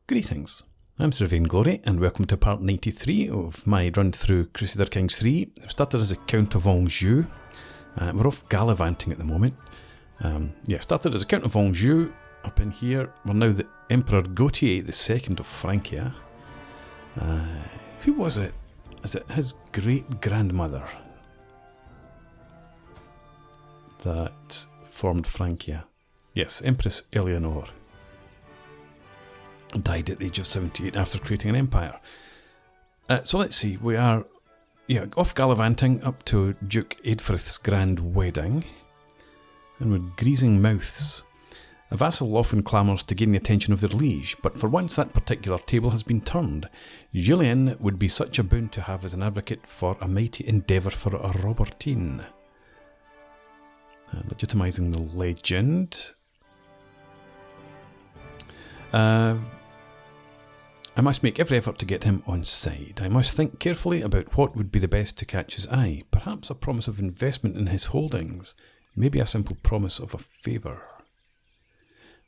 Greetings, I'm Sir Vainglory and welcome to part 93 of my run through Crusader Kings 3. I've started as a Count of Anjou. We're off gallivanting at the moment. Started as a Count of Anjou up in here. We're now the Emperor Gautier II of Francia. Who was it? Is it his great-grandmother that formed Francia? Yes, Empress Eleanor. Died at the age of 78 after creating an empire. So let's see, we are off gallivanting up to Duke Eadfrith's grand wedding, and we're greasing mouths. A vassal often clamours to gain the attention of their liege, but for once that particular table has been turned. Julien would be such a boon to have as an advocate for a mighty endeavour for a Robertine. Legitimising the legend. I must make every effort to get him on side. I must think carefully about what would be the best to catch his eye. Perhaps a promise of investment in his holdings. Maybe a simple promise of a favour.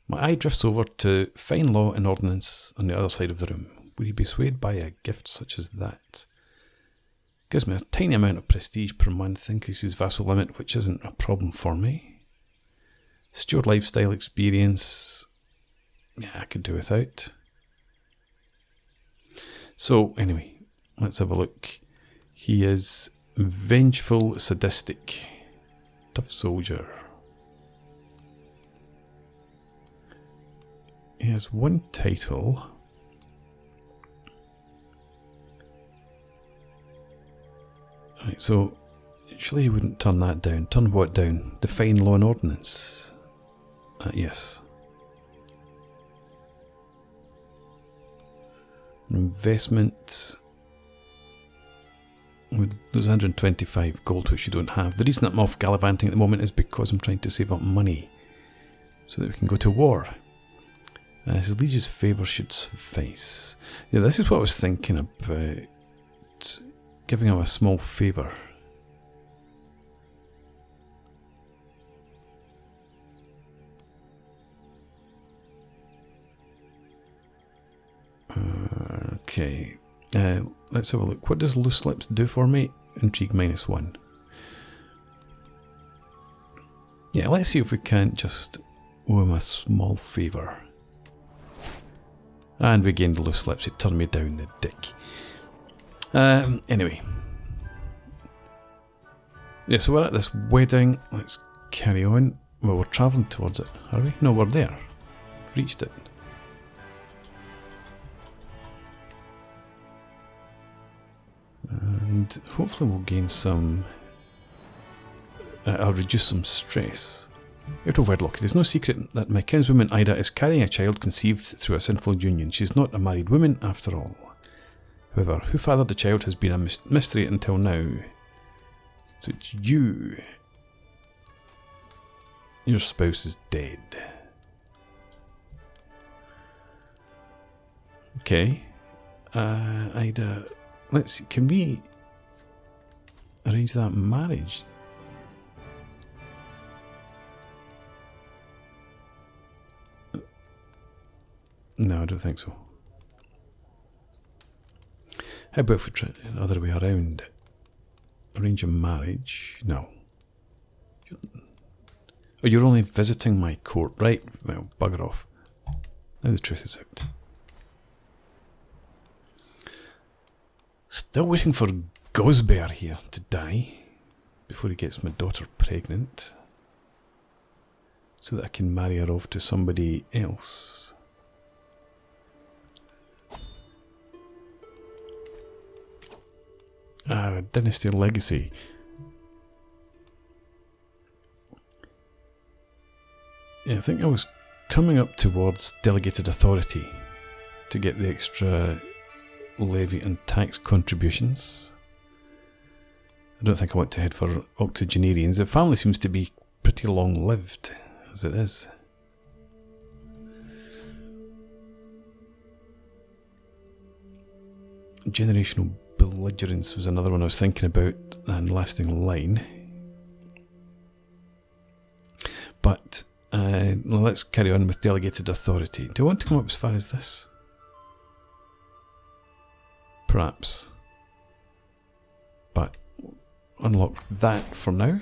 My eye drifts over to fine law and ordnance on the other side of the room. Would he be swayed by a gift such as that? Gives me a tiny amount of prestige per month, increases vassal limit, which isn't a problem for me. Steward lifestyle experience. Yeah, I could do without. So, anyway, let's have a look. He is vengeful, sadistic, tough soldier. He has one title. Right, so, surely he wouldn't turn that down. Turn what down? Define law and ordnance. Yes. Investment. With those 125 gold which you don't have. The reason I'm off gallivanting at the moment is because I'm trying to save up money so that we can go to war. His liege's favour should suffice. Yeah, this is what I was thinking about. Giving him a small favour. Okay, let's have a look. What does loose lips do for me? Intrigue -1. Yeah, let's see if we can't just owe him a small favour. And we gained loose lips. He turned me down, the dick. Anyway. Yeah, so we're at this wedding. Let's carry on. Well, we're travelling towards it, are we? No, we're there. We've reached it. And hopefully we'll gain some... I'll reduce some stress. Out of wedlock, it is no secret that my kinswoman Ida is carrying a child conceived through a sinful union. She's not a married woman after all. However, who fathered the child has been a mystery until now. So it's you. Your spouse is dead. Okay. Ida... Let's see, can we arrange that marriage? No, I don't think so. How about if we try it the other way around? Arrange a marriage? No. Oh, you're only visiting my court, right? Well, bugger off. Now the truth is out. Still waiting for Gosbert here to die before he gets my daughter pregnant so that I can marry her off to somebody else. Dynasty Legacy. Yeah, I think I was coming up towards delegated authority to get the extra levy and tax contributions. I don't think I want to head for octogenarians. The family seems to be pretty long-lived, as it is. Generational belligerence was another one I was thinking about, and lasting line. But let's carry on with delegated authority. Do I want to come up as far as this? perhaps. But unlock that for now.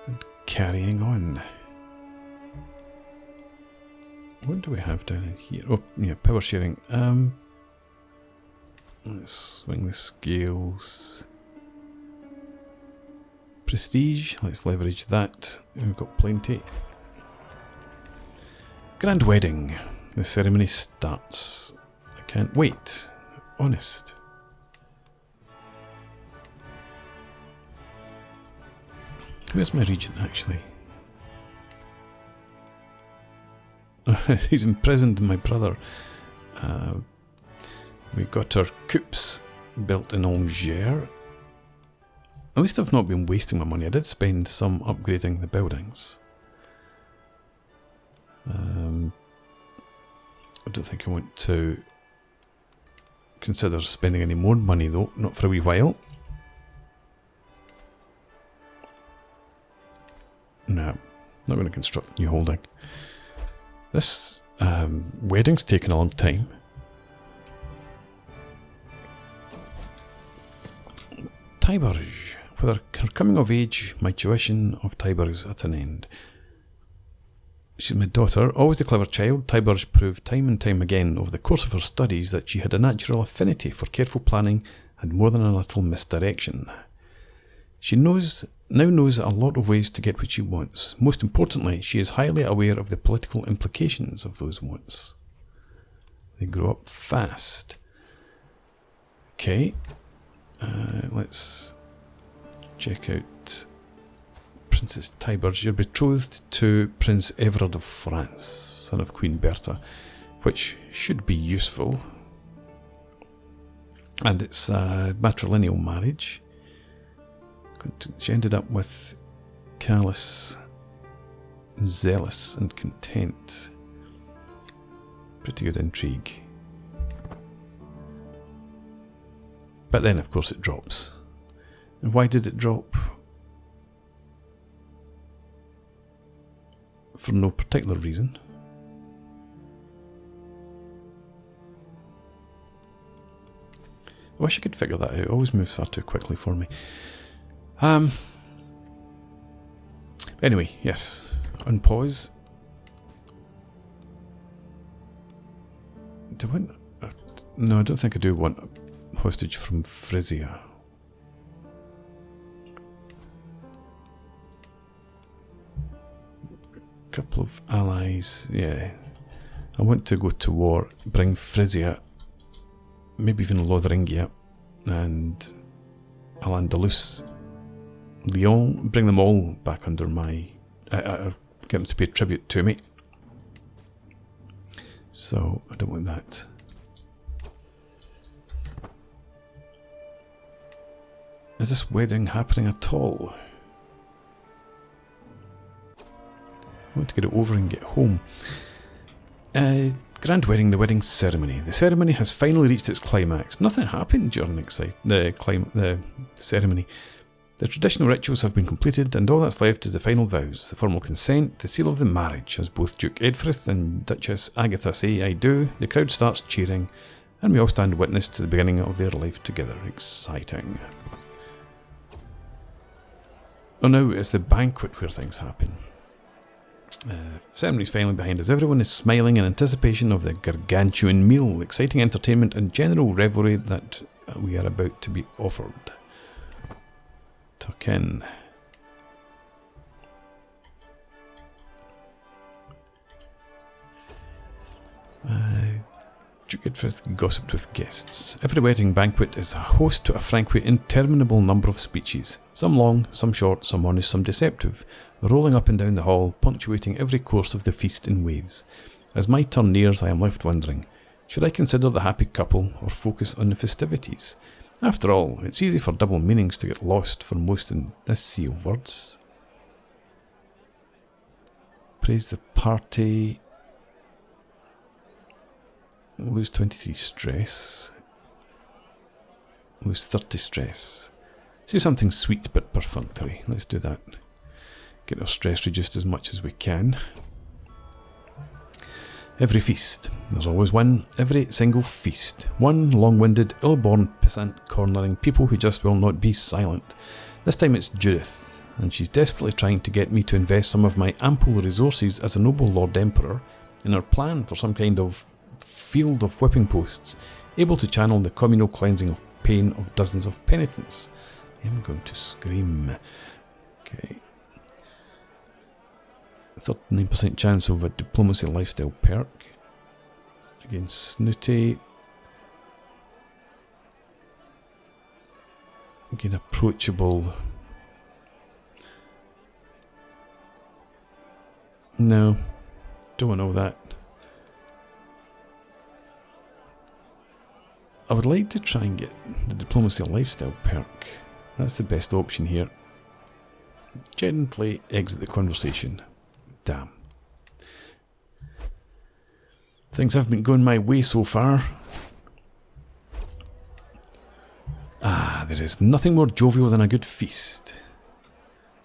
And carrying on. What do we have down in here? Oh, yeah, power sharing. Let's swing the scales. Prestige, let's leverage that. We've got plenty. Grand wedding. The ceremony starts. I can't wait. Honest. Where's my regent actually? He's imprisoned my brother. We got our coupes built in Alder. At least I've not been wasting my money. I did spend some upgrading the buildings. I don't think I want to consider spending any more money though, not for a wee while. No, not going to construct a new holding. This wedding's taken a long time. Tiberge. With her coming of age, my tuition of Tiberge is at an end. She's my daughter, always a clever child. Tiberge proved time and time again over the course of her studies that she had a natural affinity for careful planning and more than a little misdirection. She now knows a lot of ways to get what she wants. Most importantly, she is highly aware of the political implications of those wants. They grow up fast. Okay, let's check out Princess Tiberge. You're betrothed to Prince Everard of France, son of Queen Bertha, which should be useful. And it's a matrilineal marriage. She ended up with callous, zealous and content. Pretty good intrigue. But then of course it drops. And why did it drop? For no particular reason. I wish I could figure that out. It always moves far too quickly for me. Anyway, yes. Unpause. Do I want... no, I don't think I do want a hostage from Frisia. Couple of allies, yeah. I want to go to war, bring Frisia, maybe even Lotharingia, and Al-Andalus, Leon, bring them all back under my... get them to pay tribute to me. So, I don't want that. Is this wedding happening at all? I want to get it over and get home. Grand wedding, the wedding ceremony. The ceremony has finally reached its climax. Nothing happened during the ceremony. The traditional rituals have been completed, and all that's left is the final vows, the formal consent, the seal of the marriage. As both Duke Edfrith and Duchess Agatha say, "I do," the crowd starts cheering, and we all stand witness to the beginning of their life together. Exciting. Oh, now it's the banquet where things happen. Ceremony's finally behind us. Everyone is smiling in anticipation of the gargantuan meal, exciting entertainment and general revelry that we are about to be offered. Tuck in. Duke Edfrith gossiped with guests. Every wedding banquet is a host to a frankly interminable number of speeches, some long, some short, some honest, some deceptive, rolling up and down the hall, punctuating every course of the feast in waves. As my turn nears, I am left wondering, should I consider the happy couple or focus on the festivities? After all, it's easy for double meanings to get lost for most in this sea of words. Praise the party. Lose 23 stress. Lose 30 stress. Do something sweet but perfunctory. Let's do that. Get our stress reduced as much as we can. Every feast. There's always one. Every single feast. One long-winded, ill-born, pissant, cornering people who just will not be silent. This time it's Judith, and she's desperately trying to get me to invest some of my ample resources as a noble Lord Emperor in her plan for some kind of field of whipping posts, able to channel the communal cleansing of pain of dozens of penitents. I'm going to scream. Okay. 39% chance of a diplomacy lifestyle perk. Again, snooty. Again, approachable. No, don't want all that. I would like to try and get the diplomacy lifestyle perk. That's the best option here. Gently exit the conversation. Damn. Things have been going my way so far. There is nothing more jovial than a good feast.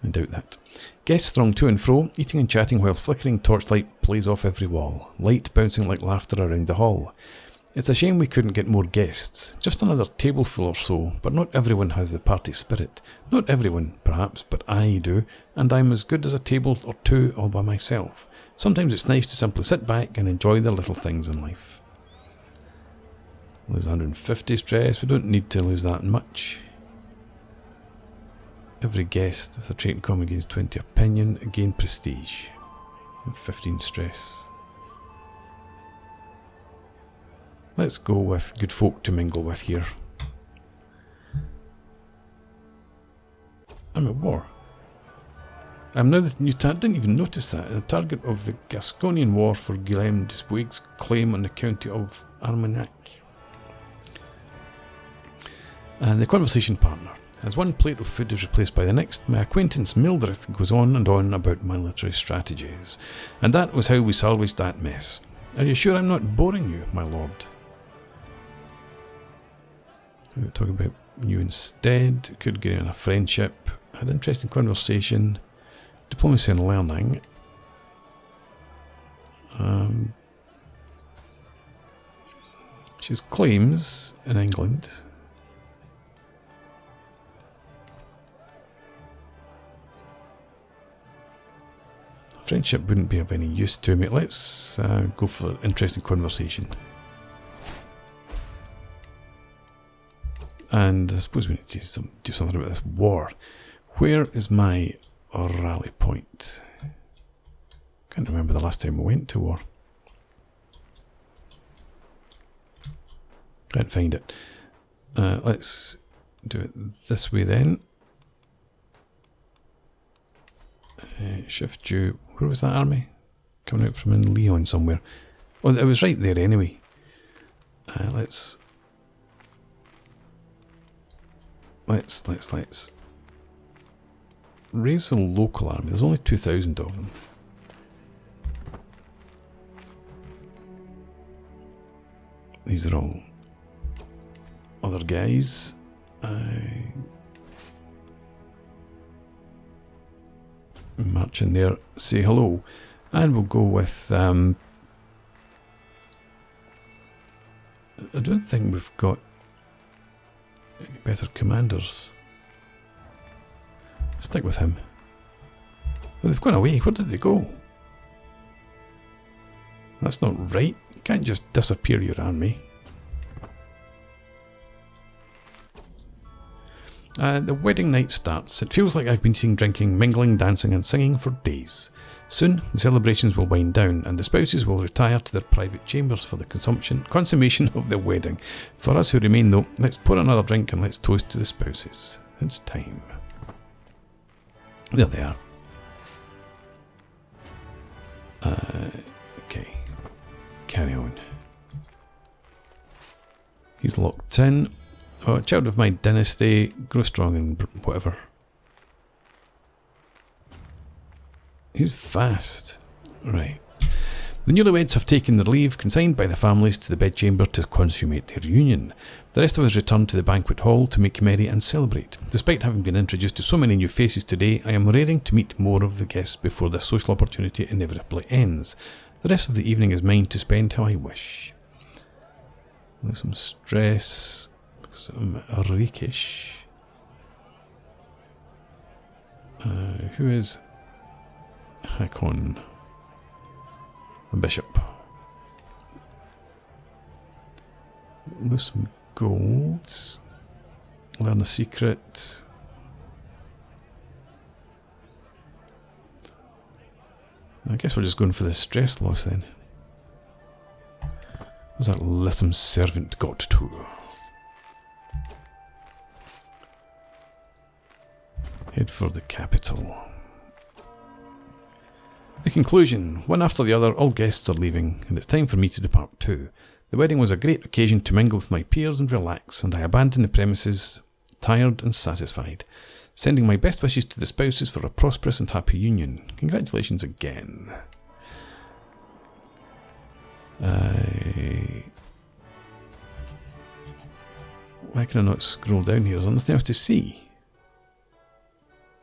I doubt that. Guests throng to and fro, eating and chatting while flickering torchlight plays off every wall, light bouncing like laughter around the hall. It's a shame we couldn't get more guests, just another tableful or so, but not everyone has the party spirit. Not everyone, perhaps, but I do, and I'm as good as a table or two all by myself. Sometimes it's nice to simply sit back and enjoy the little things in life. Lose 150 stress, we don't need to lose that much. Every guest with a trait in common gains 20 opinion, gain prestige, and 15 stress. Let's go with good folk to mingle with here. I'm at war. I'm now the new didn't even notice that. The target of the Gasconian War for Guillaume de Spoig's claim on the county of Armagnac. And the conversation partner. As one plate of food is replaced by the next, my acquaintance Mildred goes on and on about military strategies. And that was how we salvaged that mess. Are you sure I'm not boring you, my lord? We'll talk about you instead. Could get in a friendship. Had an interesting conversation. Diplomacy and learning. She has claims in England. Friendship wouldn't be of any use to me. Let's go for an interesting conversation. And I suppose we need to do something about this war. Where is my rally point? Can't remember the last time we went to war. Can't find it. Let's do it this way then. Shift U. Where was that army? Coming out from in Leon somewhere. Oh, it was right there anyway. Let's raise a local army. There's only 2,000 of them. These are all other guys. March in there, say hello, and we'll go with I don't think we've got any better commanders. Stick with him. Well, they've gone away. Where did they go? That's not right. You can't just disappear your army. The wedding night starts. It feels like I've been seeing drinking, mingling, dancing and singing for days. Soon the celebrations will wind down and the spouses will retire to their private chambers for the consummation of the wedding. For us who remain though, let's pour another drink and let's toast to the spouses. It's time. There they are. Okay. Carry on. He's locked in. Oh, child of my dynasty, grow strong and whatever. He's fast. Right. The newlyweds have taken their leave, consigned by the families to the bedchamber to consummate their union. The rest of us return to the banquet hall to make merry and celebrate. Despite having been introduced to so many new faces today, I am raring to meet more of the guests before this social opportunity inevitably ends. The rest of the evening is mine to spend how I wish. There's some stress because I'm rakish. Who is Hakon? A bishop. Lose some gold. Learn a secret. I guess we're just going for the stress loss then. What's that little servant got to? Head for the capital. The conclusion. One after the other, all guests are leaving, and it's time for me to depart too. The wedding was a great occasion to mingle with my peers and relax, and I abandoned the premises, tired and satisfied. Sending my best wishes to the spouses for a prosperous and happy union. Congratulations again. Why can I not scroll down here? Is there nothing else to see?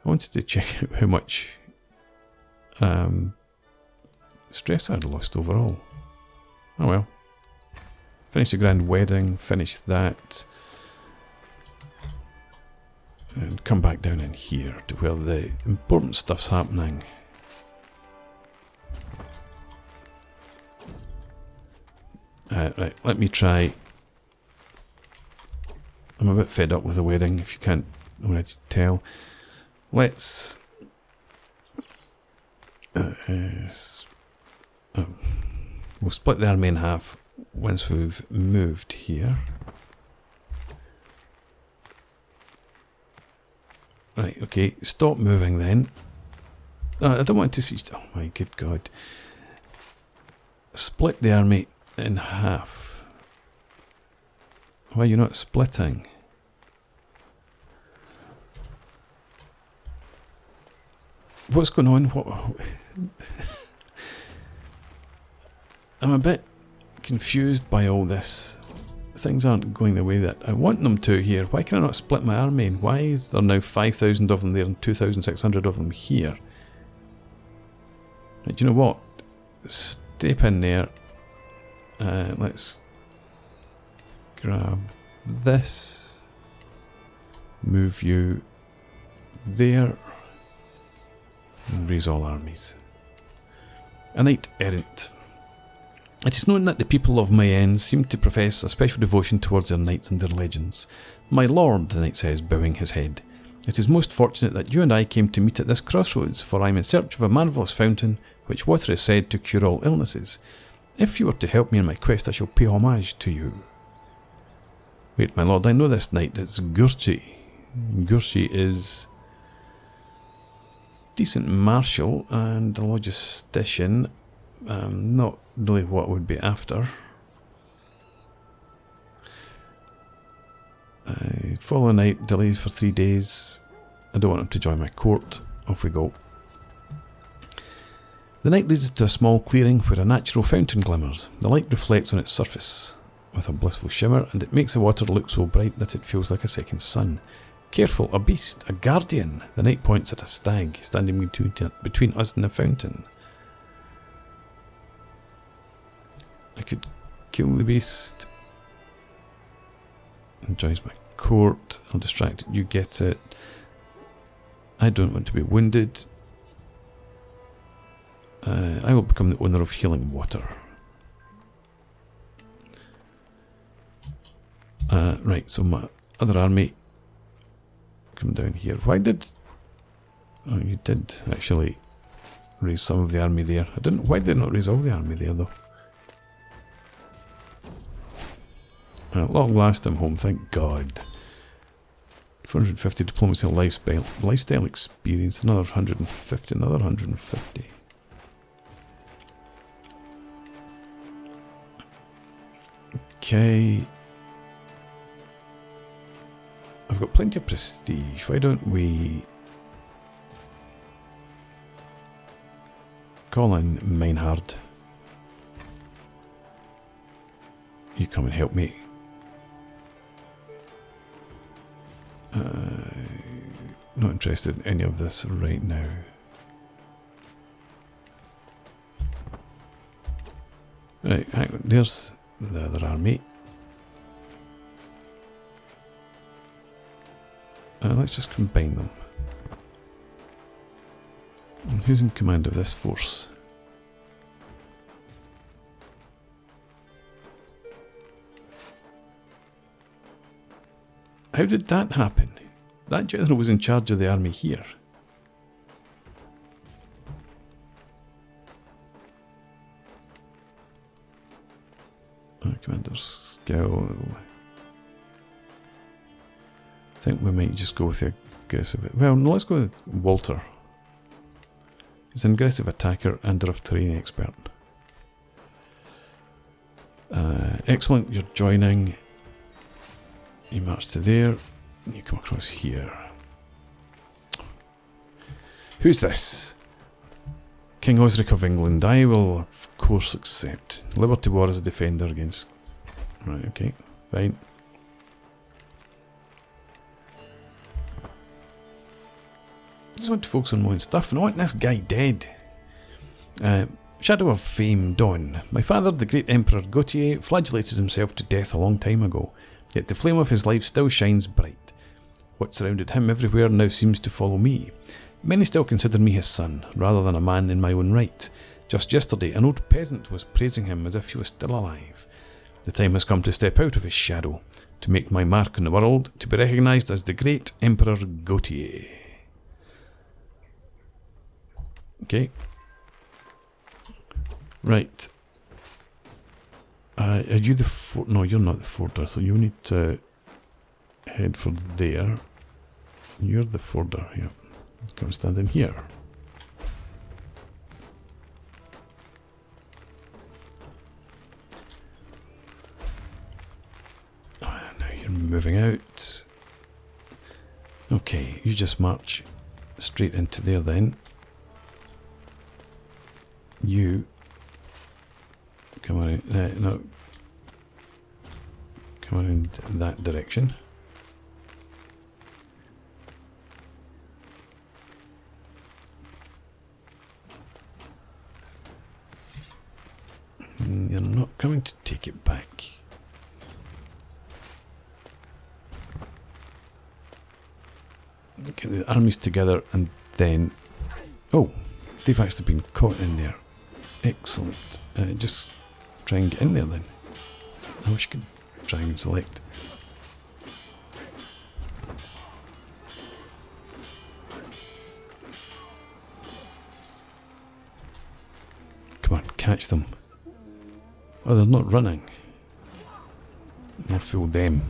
I wanted to check out how much stress I'd lost overall. Oh well. Finish the grand wedding, finish that. And come back down in here to where the important stuff's happening. Right, let me try. I'm a bit fed up with the wedding, if you can't already tell. Let's... we'll split the army in half once we've moved here. Right, okay, stop moving then. I don't want to see... Oh my good God. Split the army in half. Why are you not splitting? What's going on? What? I'm a bit confused by all this. Things aren't going the way that I want them to here. Why can I not split my army? And why is there now 5,000 of them there and 2,600 of them here? Right, do you know what? Step in there. Let's grab this. Move you there. And raise all armies. A knight errant. It is known that the people of Mayenne seem to profess a special devotion towards their knights and their legends. My lord, the knight says, bowing his head, it is most fortunate that you and I came to meet at this crossroads, for I am in search of a marvellous fountain, which water is said to cure all illnesses. If you were to help me in my quest, I shall pay homage to you. Wait, my lord, I know this knight. It's Gurchi. Gurchi is decent marshal and a logistician. Not really what I would be after. Follow night, delays for 3 days. I don't want him to join my court. Off we go. The night leads us to a small clearing where a natural fountain glimmers. The light reflects on its surface with a blissful shimmer, and it makes the water look so bright that it feels like a second sun. Careful, a beast, a guardian. The knight points at a stag standing between us and the fountain. I could kill the beast. And joins my court. I'll distract it. You get it. I don't want to be wounded. I will become the owner of healing water. Right, so my other army come down here. Why did... Oh, you did actually raise some of the army there. I didn't... Why did I not raise all the army there, though? At long last I'm home, thank God. 450 diplomacy and lifestyle experience, another 150, another 150. Okay. I've got plenty of prestige. Why don't we call in Meinhard? You come and help me. Not interested in any of this right now. Right, hang on, there's the other army. Let's just combine them. And who's in command of this force? How did that happen? That general was in charge of the army here. Commander's skill. I think we might just go with the aggressive. Well, no, let's go with Walter. He's an aggressive attacker and rough terrain expert. Excellent, you're joining. You march to there. You come across here. Who's this? King Osric of England. I will, of course, accept. Liberty War as a defender against... Right, okay, fine. Just want to focus on my own stuff and I want this guy dead. Shadow of Fame Dawn. My father, the great Emperor Gautier, flagellated himself to death a long time ago, yet the flame of his life still shines bright. What surrounded him everywhere now seems to follow me. Many still consider me his son, rather than a man in my own right. Just yesterday, an old peasant was praising him as if he was still alive. The time has come to step out of his shadow, to make my mark in the world, to be recognised as the great Emperor Gautier. Okay. Right. Are you the no, you're not the forder, so you need to head for there. You're the forder, yeah. Come stand in here. Now you're moving out. Okay, you just march straight into there then. You come around, no, come around that direction. You're not coming to take it back. Get the armies together and then... Oh, they've actually been caught in there. Excellent. Just try and get in there then. I wish you could try and select. Come on, catch them. Oh, they're not running. More fool them.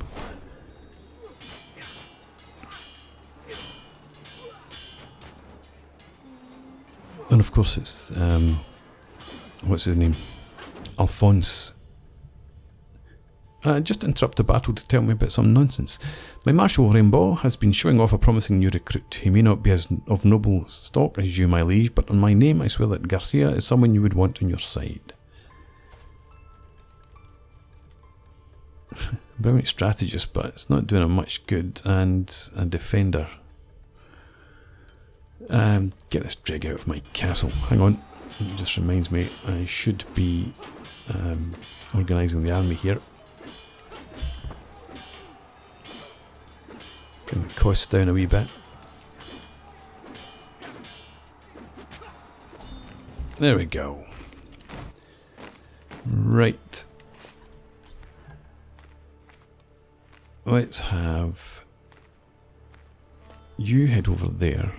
And of course it's, what's his name? Alphonse. Just interrupt the battle to tell me about some nonsense. My Marshal Raimbault has been showing off a promising new recruit. He may not be as of noble stock as you, my liege, but on my name I swear that Garcia is someone you would want on your side. Brilliant strategist, but it's not doing him much good. And a defender. Get this dreg out of my castle. Hang on. It just reminds me I should be organising the army here. Getting the costs down a wee bit. There we go. Right. Let's have you head over there.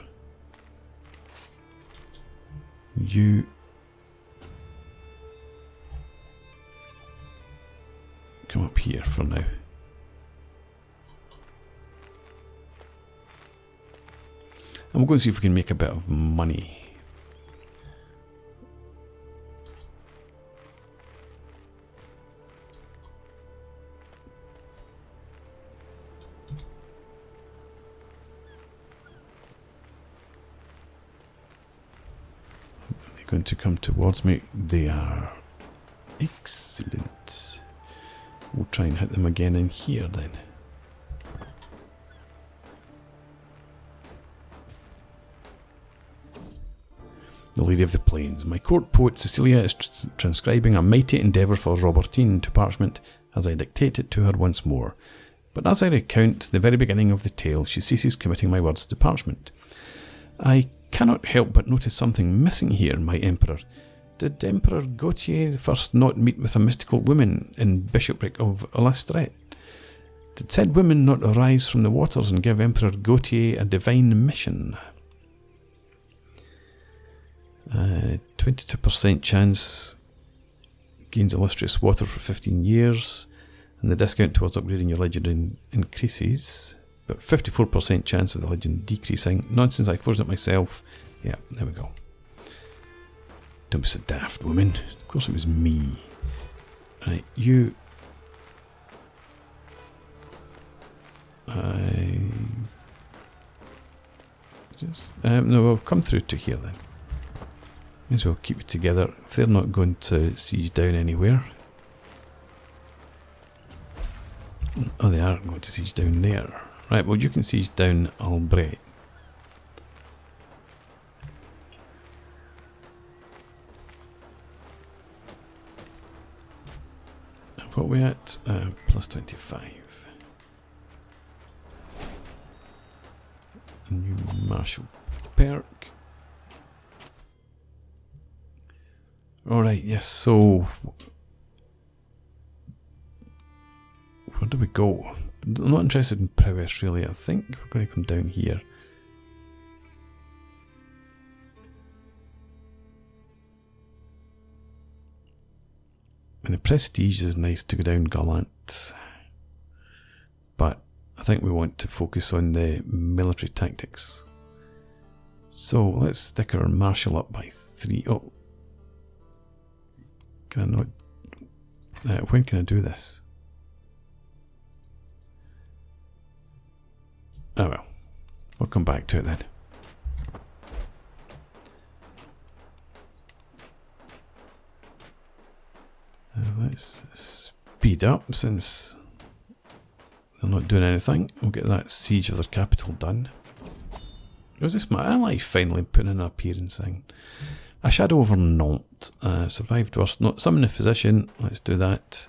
You come up here for now. I'm going to see if we can make a bit of money. Going to come towards me. They are excellent. We'll try and hit them again in here then. The Lady of the Plains. My court poet Cecilia is transcribing a mighty endeavour for Robertine to parchment as I dictate it to her once more. But as I recount the very beginning of the tale, she ceases committing my words to parchment. I cannot help but notice something missing here, my Emperor. Did Emperor Gautier first not meet with a mystical woman in Bishopric of Alastret? Did said woman not arise from the waters and give Emperor Gautier a divine mission? 22% chance gains illustrious water for 15 years, and the discount towards upgrading your legend increases, but 54% chance of the legend decreasing. Nonsense, I forced it myself. Yeah, there we go. Don't be so daft, woman. Of course it was me. Right, you... no, we'll come through to here then. May as well keep it together if they're not going to siege down anywhere. Oh, they aren't going to siege down there. Right, well, you can siege down Alder. What are we at? Plus 25. A new martial perk. Alright, yes, so where do we go? I'm not interested in prowess really. I think we're going to come down here. And the prestige is nice to go down gallant, but I think we want to focus on the military tactics. So let's stick our martial up by 3. Oh, can I not? When can I do this? Oh well, we'll come back to it then. Let's speed up since they're not doing anything. We'll get that siege of their capital done. Was this my ally finally putting in an appearance thing? A shadow over Nantes. Survived worst. Not summon a physician. Let's do that.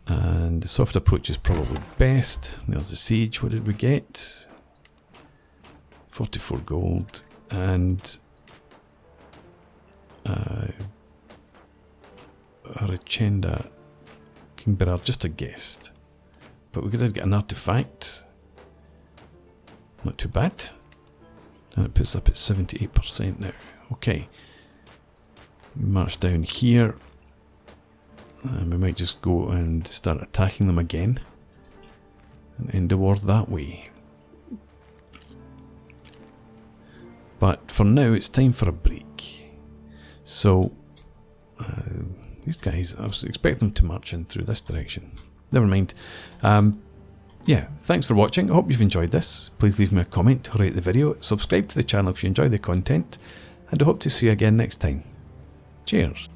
And the soft approach is probably best. There's the siege. What did we get? 44 gold. And Regenda, King Bérard, just a guest. But we did get an artifact. Not too bad. And it puts up at 78% now. Okay. March down here. And we might just go and start attacking them again. And end the war that way. But for now, it's time for a break. So, these guys, I was expecting them to march in through this direction. Never mind. Yeah, thanks for watching. I hope you've enjoyed this. Please leave me a comment, rate the video, subscribe to the channel if you enjoy the content, and I hope to see you again next time. Cheers.